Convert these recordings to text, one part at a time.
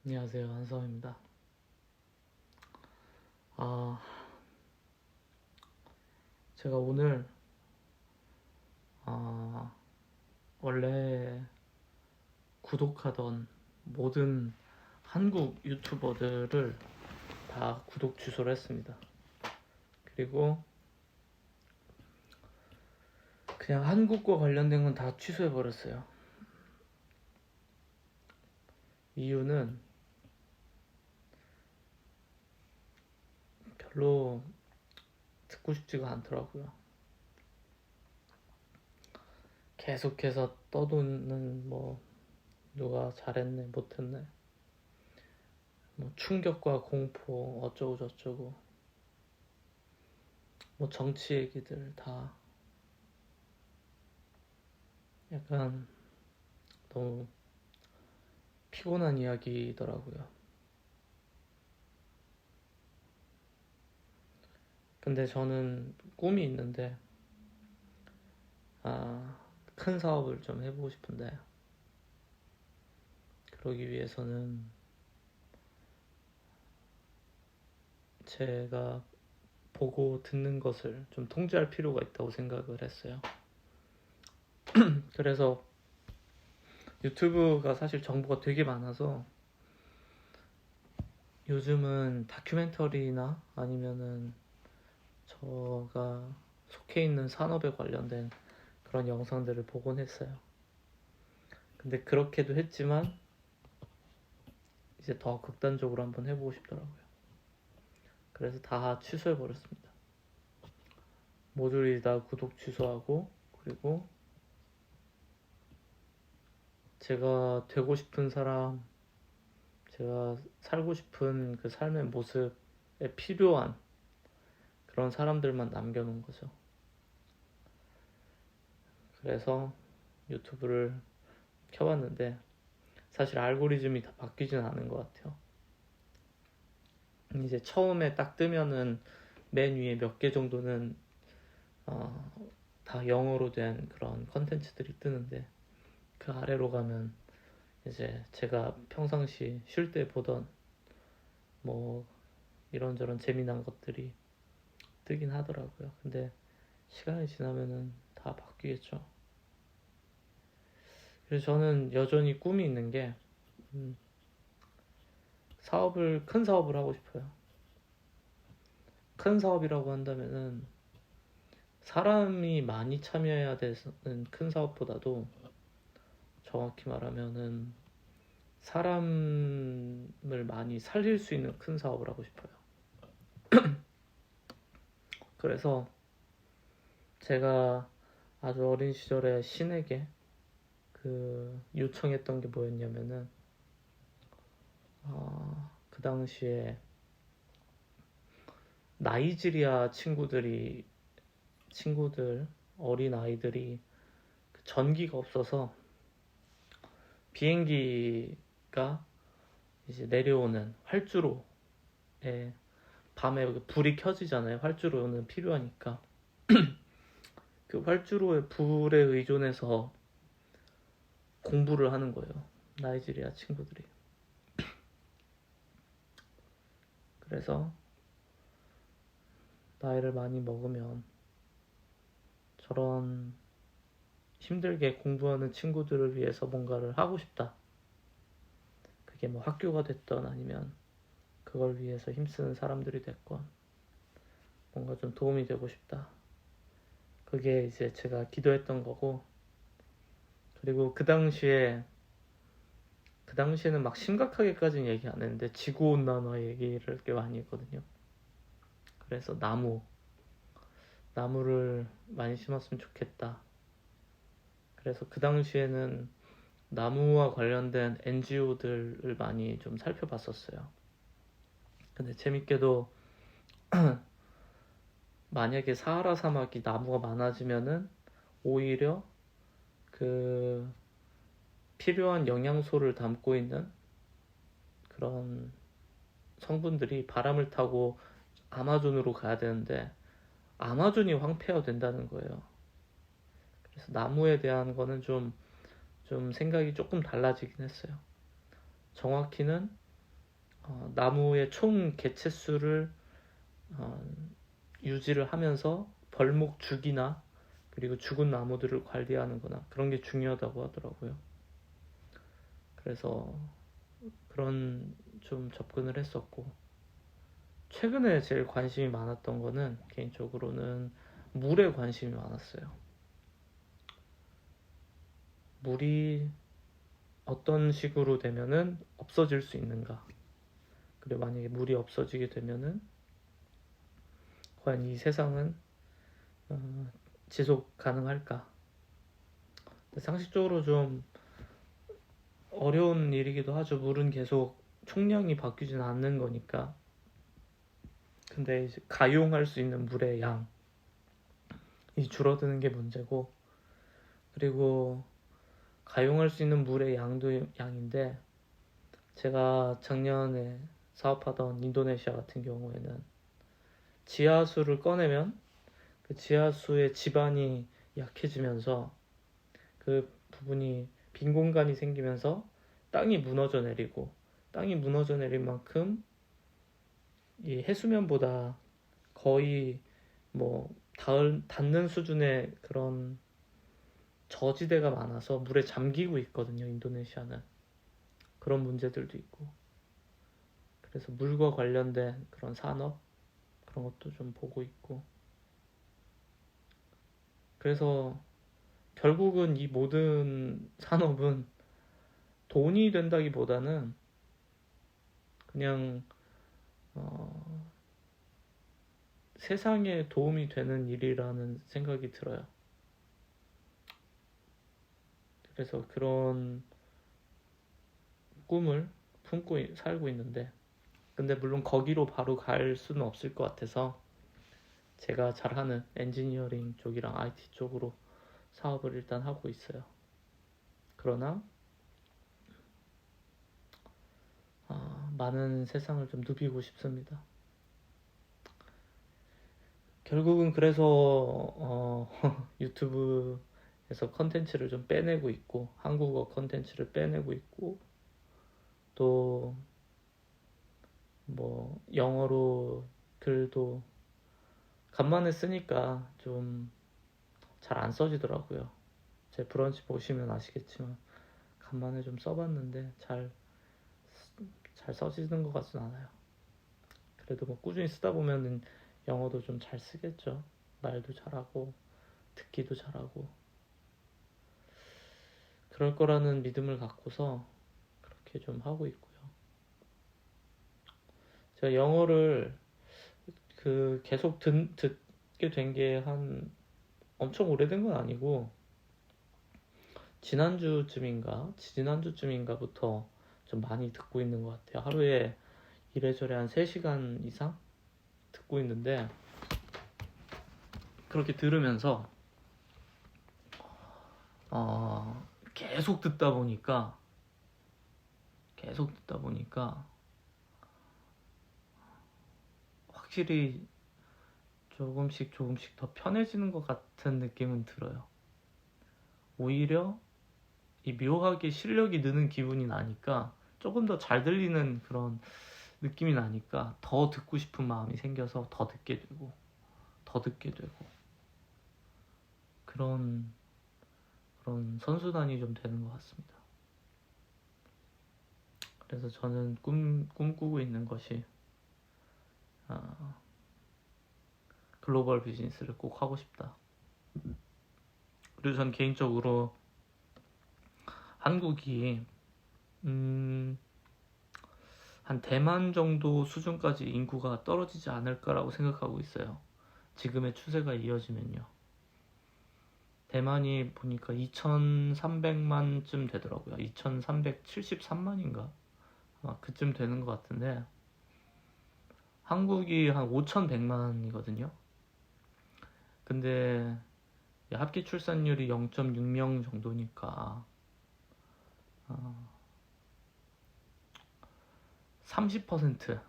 안녕하세요, 한성입니다. 아, 제가 오늘 아, 원래 구독하던 모든 한국 유튜버들을 다 구독 취소를 했습니다. 그리고 그냥 한국과 관련된 건 다 취소해 버렸어요. 이유는 별로 듣고 싶지가 않더라고요. 계속해서 떠도는 누가 잘했네, 못했네, 충격과 공포 어쩌고 저쩌고, 정치 얘기들 다 약간 너무 피곤한 이야기더라고요. 근데 저는 꿈이 있는데, 큰 사업을 좀 해보고 싶은데, 그러기 위해서는 제가 보고 듣는 것을 좀 통제할 필요가 있다고 생각을 했어요. 그래서 유튜브가 사실 정보가 되게 많아서 요즘은 다큐멘터리나 아니면은 제가 속해 있는 산업에 관련된 그런 영상들을 보곤 했어요. 근데 그렇게도 했지만 이제 더 극단적으로 한번 해보고 싶더라고요. 그래서 다 취소해버렸습니다. 모듈이 다 구독 취소하고, 그리고 제가 되고 싶은 사람, 제가 살고 싶은 그 삶의 모습에 필요한 그런 사람들만 남겨놓은 거죠. 그래서 유튜브를 켜봤는데 사실 알고리즘이 다 바뀌진 않은 것 같아요. 이제 처음에 딱 뜨면은 맨 위에 몇 개 정도는 다 영어로 된 그런 컨텐츠들이 뜨는데, 그 아래로 가면 이제 제가 평상시 쉴 때 보던 뭐 이런저런 재미난 것들이 뜨긴 하더라고요. 근데 시간이 지나면은 다 바뀌겠죠. 그래서 저는 여전히 꿈이 있는 게, 큰 사업을 하고 싶어요. 큰 사업이라고 한다면은 사람이 많이 참여해야 되는 큰 사업보다도 정확히 말하면은 사람을 많이 살릴 수 있는 큰 사업을 하고 싶어요. 그래서 제가 아주 어린 시절에 신에게 요청했던 게 뭐였냐면은, 그 당시에 나이지리아 어린 아이들이 전기가 없어서 비행기가 이제 내려오는 활주로에 밤에 불이 켜지잖아요. 활주로는 필요하니까 그 활주로의 불에 의존해서 공부를 하는 거예요. 나이지리아 친구들이. 그래서 나이를 많이 먹으면 저런 힘들게 공부하는 친구들을 위해서 뭔가를 하고 싶다. 그게 뭐 학교가 됐던 아니면 그걸 위해서 힘쓰는 사람들이 됐건 뭔가 좀 도움이 되고 싶다. 그게 이제 제가 기도했던 거고, 그리고 그 당시에는 막 심각하게까지는 얘기 안 했는데 지구온난화 얘기를 꽤 많이 했거든요. 그래서 나무를 많이 심었으면 좋겠다. 그래서 그 당시에는 나무와 관련된 NGO들을 많이 좀 살펴봤었어요. 근데 재밌게도 만약에 사하라 사막이 나무가 많아지면은 오히려 그 필요한 영양소를 담고 있는 그런 성분들이 바람을 타고 아마존으로 가야 되는데 아마존이 황폐화 된다는 거예요. 그래서 나무에 대한 거는 좀 생각이 조금 달라지긴 했어요. 정확히는 나무의 총 개체수를 유지를 하면서 벌목 죽이나 그리고 죽은 나무들을 관리하는 거나 그런 게 중요하다고 하더라고요. 그래서 그런 좀 접근을 했었고, 최근에 제일 관심이 많았던 거는 개인적으로는 물에 관심이 많았어요. 물이 어떤 식으로 되면은 없어질 수 있는가, 그리고 만약에 물이 없어지게 되면은 과연 이 세상은 지속 가능할까. 상식적으로 좀 어려운 일이기도 하죠. 물은 계속 총량이 바뀌진 않는 거니까. 근데 이제 가용할 수 있는 물의 양이 줄어드는 게 문제고, 그리고 가용할 수 있는 물의 양도 양인데, 제가 작년에 사업하던 인도네시아 같은 경우에는 지하수를 꺼내면 그 지하수의 지반이 약해지면서 그 부분이 빈 공간이 생기면서 땅이 무너져 내리고, 땅이 무너져 내린 만큼 이 해수면보다 거의 뭐 닿는 수준의 그런 저지대가 많아서 물에 잠기고 있거든요, 인도네시아는. 그런 문제들도 있고. 그래서 물과 관련된 그런 산업, 그런 것도 좀 보고 있고. 그래서 결국은 이 모든 산업은 돈이 된다기보다는 그냥 세상에 도움이 되는 일이라는 생각이 들어요. 그래서 그런 꿈을 품고 살고 있는데, 근데 물론 거기로 바로 갈 수는 없을 것 같아서 제가 잘하는 엔지니어링 쪽이랑 IT 쪽으로 사업을 일단 하고 있어요. 그러나 많은 세상을 좀 누비고 싶습니다. 결국은 그래서 유튜브에서 컨텐츠를 좀 빼내고 있고, 한국어 컨텐츠를 빼내고 있고, 또 뭐 영어로 글도 간만에 쓰니까 좀 잘 안 써지더라고요. 제 브런치 보시면 아시겠지만 간만에 좀 써봤는데 잘 써지는 것 같진 않아요. 그래도 뭐 꾸준히 쓰다 보면은 영어도 좀 잘 쓰겠죠. 말도 잘하고 듣기도 잘하고 그럴 거라는 믿음을 갖고서 그렇게 좀 하고 있고요. 제가 영어를 계속 듣게 된 게 한 엄청 오래된 건 아니고, 지난주쯤인가부터 좀 많이 듣고 있는 것 같아요. 하루에 이래저래 한 3시간 이상 듣고 있는데, 그렇게 들으면서 계속 듣다 보니까 확실히 조금씩 더 편해지는 것 같은 느낌은 들어요. 오히려 이 묘하게 실력이 느는 기분이 나니까, 조금 더 잘 들리는 그런 느낌이 나니까 더 듣고 싶은 마음이 생겨서 더 듣게 되고 그런 선순환이 좀 되는 것 같습니다. 그래서 저는 꿈꾸고 있는 것이 글로벌 비즈니스를 꼭 하고 싶다. 그리고 전 개인적으로 한국이 한 대만 정도 수준까지 인구가 떨어지지 않을까라고 생각하고 있어요. 지금의 추세가 이어지면요. 대만이 보니까 2,300만쯤 되더라고요. 2,373만인가? 아마 그쯤 되는 것 같은데, 한국이 한 5,100만이거든요. 근데 합계 출산율이 0.6명 정도니까 30%,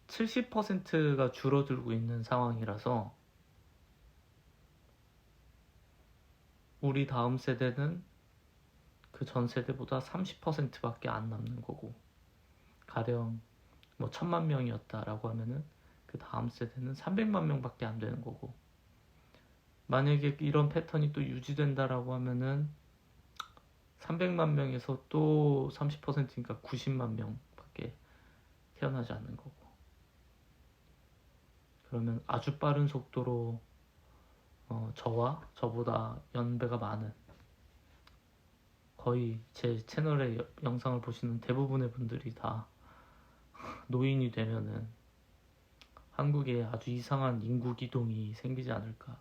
70%가 줄어들고 있는 상황이라서 우리 다음 세대는 그 전 세대보다 30%밖에 안 남는 거고, 가령 뭐 1000만 명이었다라고 하면은 그 다음 세대는 300만 명밖에 안 되는 거고, 만약에 이런 패턴이 또 유지된다라고 하면은 300만 명에서 또 30%니까 90만 명밖에 태어나지 않는 거고, 그러면 아주 빠른 속도로 저와 저보다 연배가 많은, 거의 제 채널의 영상을 보시는 대부분의 분들이 다 노인이 되면은 한국에 아주 이상한 인구 기동이 생기지 않을까.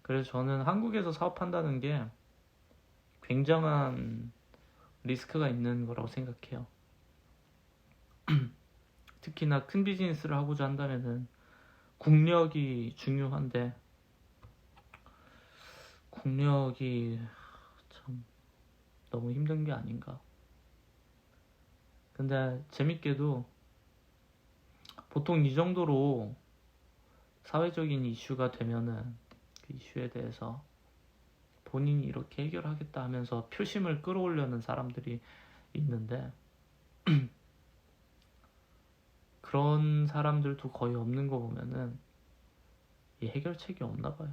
그래서 저는 한국에서 사업한다는 게 굉장한 리스크가 있는 거라고 생각해요. 특히나 큰 비즈니스를 하고자 한다면은 국력이 중요한데, 국력이 참 너무 힘든 게 아닌가. 근데 재밌게도 보통 이 정도로 사회적인 이슈가 되면은 그 이슈에 대해서 본인이 이렇게 해결하겠다 하면서 표심을 끌어올려는 사람들이 있는데, 그런 사람들도 거의 없는 거 보면은 이 해결책이 없나 봐요.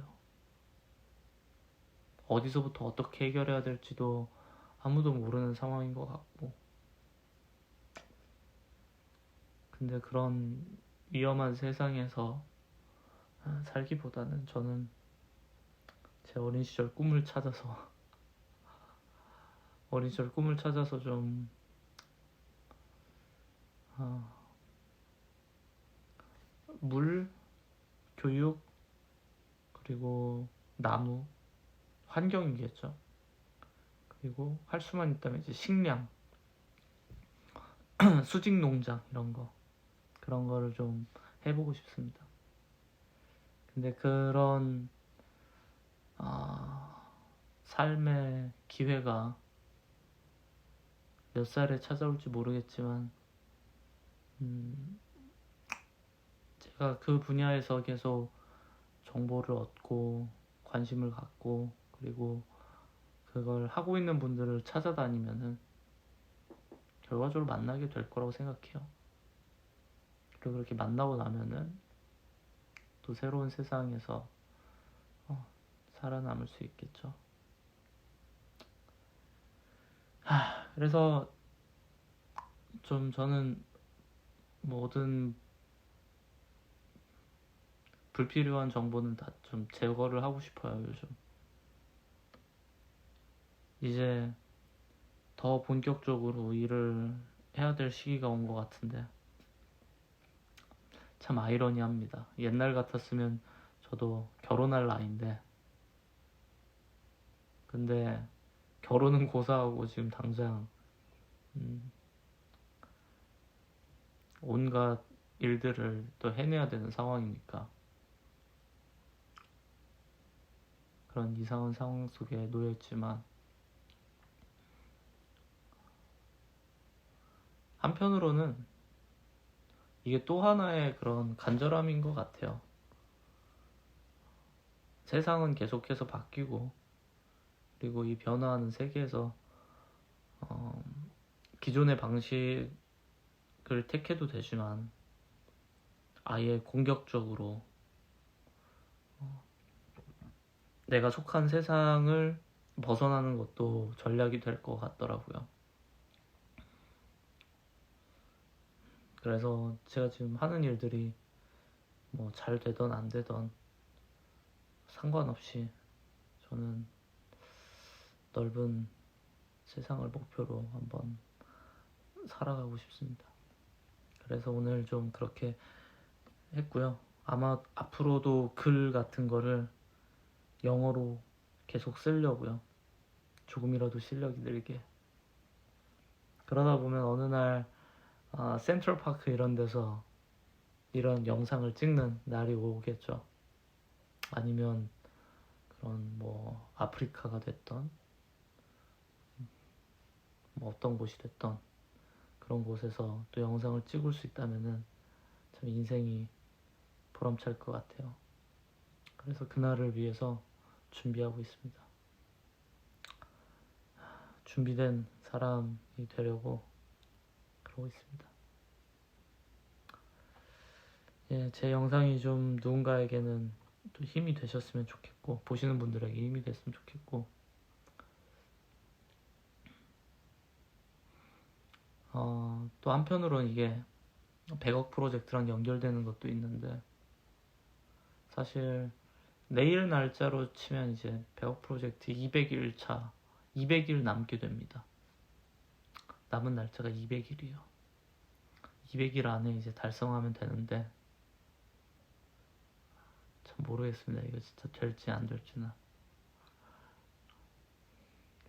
어디서부터 어떻게 해결해야 될지도 아무도 모르는 상황인 것 같고. 근데 그런 위험한 세상에서 살기보다는 저는 제 어린 시절 꿈을 찾아서 좀 물, 교육, 그리고 나무, 환경이겠죠. 그리고 할 수만 있다면 이제 식량, 수직 농장 이런 거, 그런 거를 좀 해보고 싶습니다. 근데 그런 삶의 기회가 몇 살에 찾아올지 모르겠지만, 제가 그 분야에서 계속 정보를 얻고 관심을 갖고, 그리고 그걸 하고 있는 분들을 찾아다니면은 결과적으로 만나게 될 거라고 생각해요. 그리고 그렇게 만나고 나면은 또 새로운 세상에서 살아남을 수 있겠죠. 그래서 좀 저는 모든 불필요한 정보는 다 좀 제거를 하고 싶어요, 요즘. 이제 더 본격적으로 일을 해야 될 시기가 온 것 같은데, 참 아이러니합니다. 옛날 같았으면 저도 결혼할 나이인데, 근데 결혼은 고사하고 지금 당장 온갖 일들을 또 해내야 되는 상황이니까, 그런 이상한 상황 속에 놓여있지만, 한편으로는 이게 또 하나의 그런 간절함인 것 같아요. 세상은 계속해서 바뀌고, 그리고 이 변화하는 세계에서 기존의 방식을 택해도 되지만 아예 공격적으로 내가 속한 세상을 벗어나는 것도 전략이 될 것 같더라고요. 그래서 제가 지금 하는 일들이 뭐 잘 되던 안 되던 상관없이 저는 넓은 세상을 목표로 한번 살아가고 싶습니다. 그래서 오늘 좀 그렇게 했고요. 아마 앞으로도 글 같은 거를 영어로 계속 쓰려고요. 조금이라도 실력이 늘게. 그러다 보면 어느 날 센트럴파크 이런 데서 이런 영상을 찍는 날이 오겠죠. 아니면 그런 뭐 아프리카가 됐던 뭐 어떤 곳이 됐던 그런 곳에서 또 영상을 찍을 수 있다면은 참 인생이 보람찰 것 같아요. 그래서 그날을 위해서 준비하고 있습니다. 준비된 사람이 되려고 하고 있습니다. 예, 제 영상이 좀 누군가에게는 또 힘이 되셨으면 좋겠고, 보시는 분들에게 힘이 됐으면 좋겠고, 또 한편으로는 이게 100억 프로젝트랑 연결되는 것도 있는데, 사실 내일 날짜로 치면 이제 100억 프로젝트 200일 차, 200일 남게 됩니다. 남은 날짜가 200일이요. 200일 안에 이제 달성하면 되는데, 참 모르겠습니다. 이거 진짜 될지 안 될지는.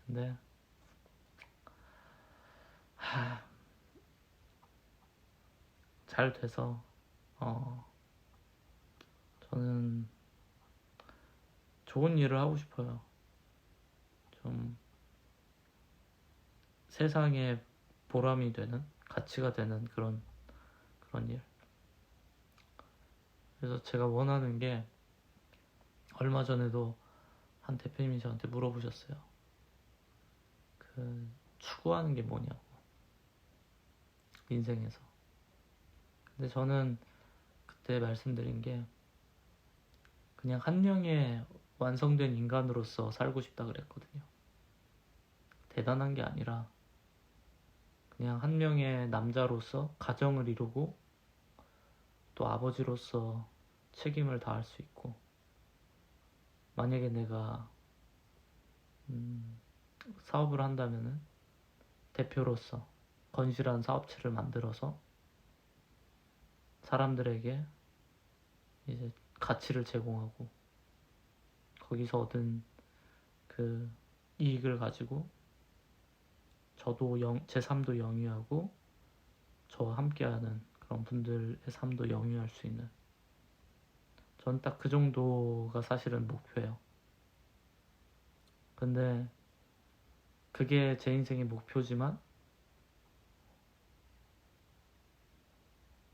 근데 잘 돼서 저는 좋은 일을 하고 싶어요. 좀 세상에 보람이 되는, 가치가 되는 그런 일. 그래서 제가 원하는 게, 얼마 전에도 한 대표님이 저한테 물어보셨어요. 추구하는 게 뭐냐고, 인생에서. 근데 저는 그때 말씀드린 게, 그냥 한 명의 완성된 인간으로서 살고 싶다 그랬거든요. 대단한 게 아니라 그냥 한 명의 남자로서 가정을 이루고, 또 아버지로서 책임을 다할 수 있고, 만약에 내가 사업을 한다면은 대표로서 건실한 사업체를 만들어서 사람들에게 이제 가치를 제공하고, 거기서 얻은 그 이익을 가지고 저도 제 삶도 영위하고, 저와 함께하는 그런 분들의 삶도 영위할 수 있는, 전 딱 그 정도가 사실은 목표예요. 근데 그게 제 인생의 목표지만,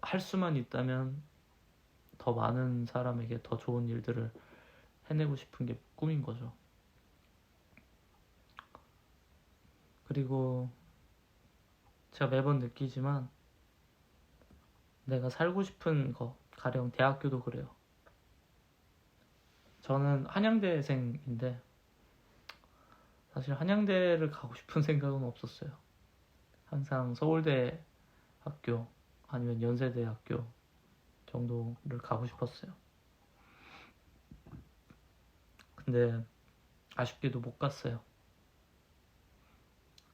할 수만 있다면 더 많은 사람에게 더 좋은 일들을 해내고 싶은 게 꿈인 거죠. 그리고 제가 매번 느끼지만, 내가 살고 싶은 거, 가령 대학교도 그래요. 저는 한양대생인데 사실 한양대를 가고 싶은 생각은 없었어요. 항상 서울대 학교 아니면 연세대 학교 정도를 가고 싶었어요. 근데 아쉽게도 못 갔어요.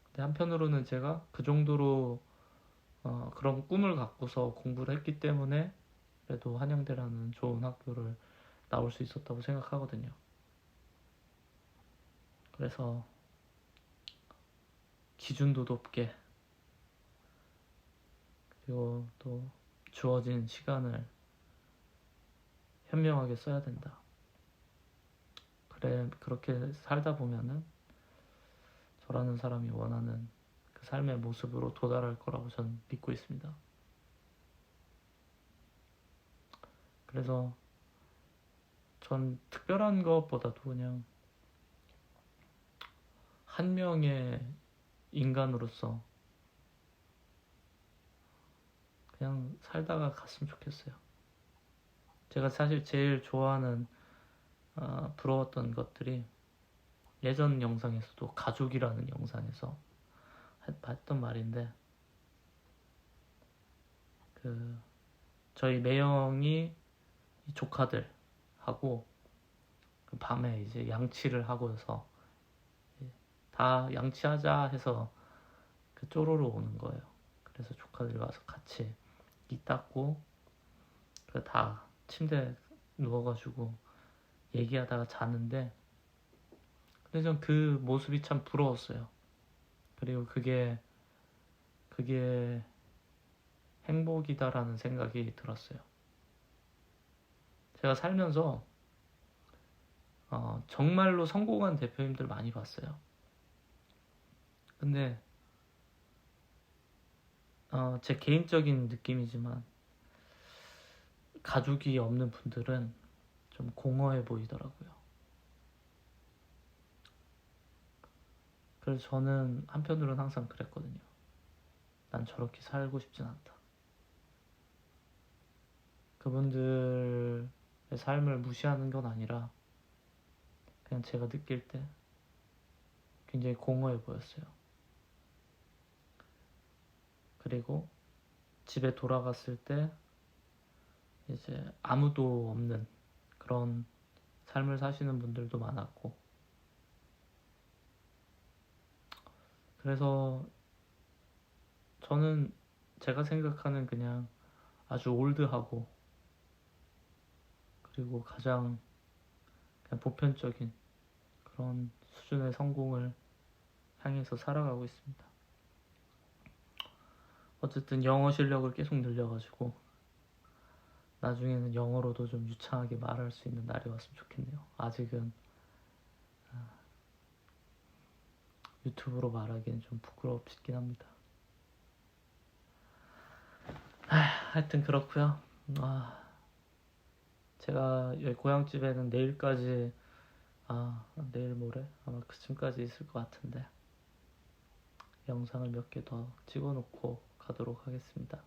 근데 한편으로는 제가 그 정도로 그런 꿈을 갖고서 공부를 했기 때문에 그래도 한양대라는 좋은 학교를 나올 수 있었다고 생각하거든요. 그래서 기준도 높게, 그리고 또 주어진 시간을 현명하게 써야 된다. 그래, 그렇게 살다 보면은 저라는 사람이 원하는 그 삶의 모습으로 도달할 거라고 저는 믿고 있습니다. 그래서 전 특별한 것보다도 그냥 한 명의 인간으로서 그냥 살다가 갔으면 좋겠어요. 제가 사실 제일 좋아하는, 부러웠던 것들이, 예전 영상에서도 가족이라는 영상에서 했던 말인데, 저희 매형이 조카들하고 밤에 이제 양치를 하고서 다 양치하자 해서 쪼로로 오는 거예요. 그래서 조카들이 와서 같이 이 닦고 다 침대에 누워가지고 얘기하다가 자는데, 근데 전 그 모습이 참 부러웠어요. 그리고 그게 행복이다라는 생각이 들었어요. 제가 살면서 정말로 성공한 대표님들 많이 봤어요. 근데 제 개인적인 느낌이지만 가족이 없는 분들은 좀 공허해 보이더라고요. 그래서 저는 한편으로는 항상 그랬거든요. 난 저렇게 살고 싶진 않다. 그분들의 삶을 무시하는 건 아니라 그냥 제가 느낄 때 굉장히 공허해 보였어요. 그리고 집에 돌아갔을 때 이제 아무도 없는 그런 삶을 사시는 분들도 많았고, 그래서 저는 제가 생각하는 그냥 아주 올드하고 그리고 가장 그냥 보편적인 그런 수준의 성공을 향해서 살아가고 있습니다. 어쨌든 영어 실력을 계속 늘려가지고 나중에는 영어로도 좀 유창하게 말할 수 있는 날이 왔으면 좋겠네요. 아직은 유튜브로 말하기엔 좀 부끄럽긴 합니다. 하여튼 그렇고요. 제가 여기 고향집에는 내일까지, 내일 모레 아마 그쯤까지 있을 것 같은데 영상을 몇 개 더 찍어놓고 가도록 하겠습니다.